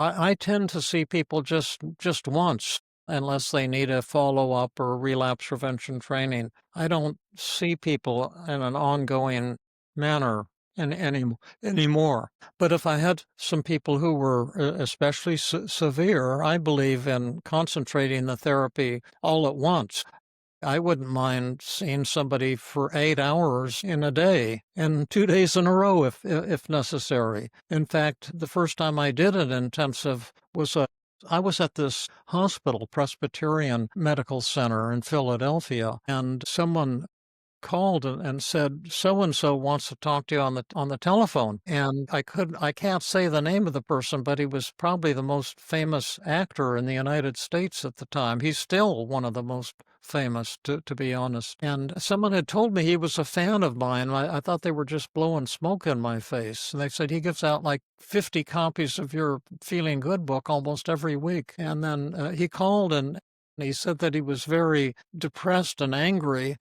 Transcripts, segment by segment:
I tend to see people just once, unless they need a follow-up or relapse prevention training. I don't see people in an ongoing manner anymore. But if I had some people who were especially severe, I believe in concentrating the therapy all at once. I wouldn't mind seeing somebody for 8 hours in a day and 2 days in a row if necessary. In fact, the first time I did an intensive was I was at this hospital, Presbyterian Medical Center in Philadelphia, and someone called and said, "So and so wants to talk to you on the telephone." And I can't say the name of the person, but he was probably the most famous actor in the United States at the time. He's still one of the most famous, to be honest. And someone had told me he was a fan of mine. I thought they were just blowing smoke in my face. And they said he gives out like 50 copies of your Feeling Good book almost every week. And then he called and he said that he was very depressed and angry,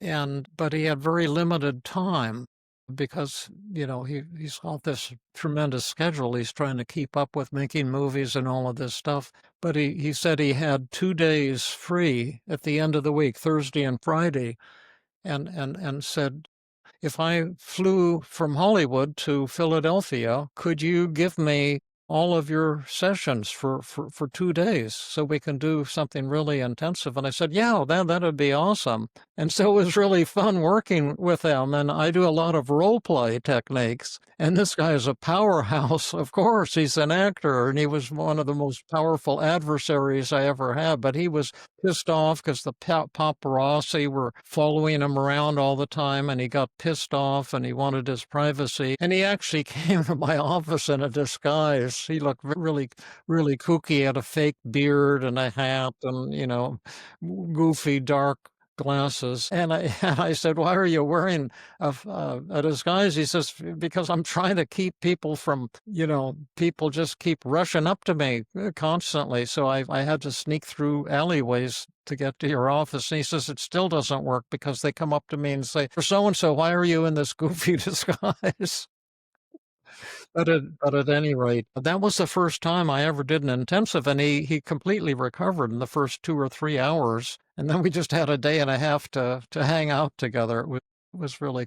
but he had very limited time because, he's got this tremendous schedule he's trying to keep up with, making movies and all of this stuff. But he said he had 2 days free at the end of the week, Thursday and Friday, and said, if I flew from Hollywood to Philadelphia, could you give me all of your sessions for 2 days so we can do something really intensive? And I said, yeah, that'd be awesome. And so it was really fun working with them. And I do a lot of role play techniques. And this guy is a powerhouse. Of course, he's an actor, and he was one of the most powerful adversaries I ever had. But he was pissed off because the paparazzi were following him around all the time, and he got pissed off and he wanted his privacy. And he actually came to my office in a disguise. He looked really, really kooky. He had a fake beard and a hat and, goofy dark glasses. And I said, why are you wearing a disguise? He says, because I'm trying to keep people from, people just keep rushing up to me constantly. So I had to sneak through alleyways to get to your office. And he says, it still doesn't work because they come up to me and say, for so-and-so, why are you in this goofy disguise? But at any rate, that was the first time I ever did an intensive, and he completely recovered in the first 2 or 3 hours, and then we just had a day and a half to hang out together. It was really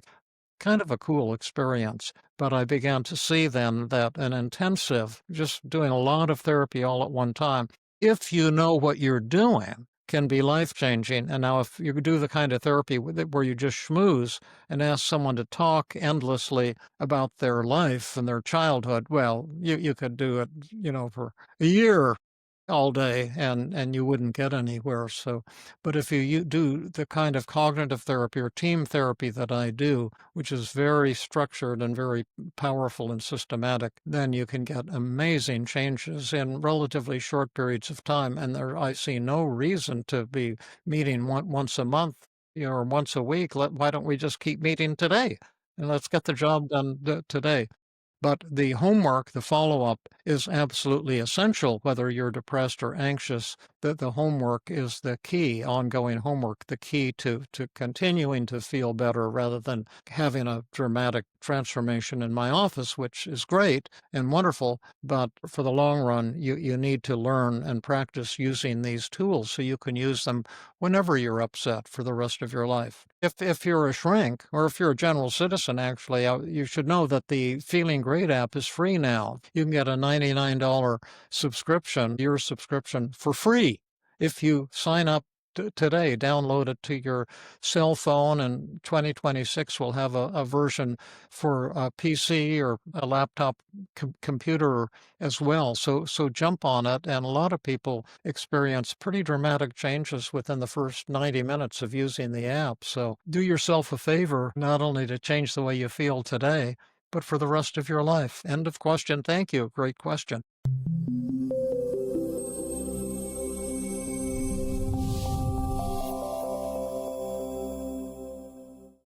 kind of a cool experience. But I began to see then that an intensive, just doing a lot of therapy all at one time, if you know what you're doing, can be life-changing. And now if you do the kind of therapy where you just schmooze and ask someone to talk endlessly about their life and their childhood, well, you could do it, for a year all day and you wouldn't get anywhere. So, but if you do the kind of cognitive therapy or team therapy that I do, which is very structured and very powerful and systematic, then you can get amazing changes in relatively short periods of time. And I see no reason to be meeting once a month, or once a week. Why don't we just keep meeting today? And let's get the job done today. But the homework, the follow-up, is absolutely essential, whether you're depressed or anxious. The homework is the key, ongoing homework, the key to continuing to feel better rather than having a dramatic transformation in my office, which is great and wonderful. But for the long run, you need to learn and practice using these tools so you can use them whenever you're upset for the rest of your life. If you're a shrink, or if you're a general citizen, actually, you should know that the Feeling Great app is free now. You can get a $99 year subscription for free if you sign up today. Download it to your cell phone, and 2026 will have a version for a PC or a laptop computer as well. So jump on it, and a lot of people experience pretty dramatic changes within the first 90 minutes of using the app. So do yourself a favor, not only to change the way you feel today, but for the rest of your life. End of question. Thank you. Great question.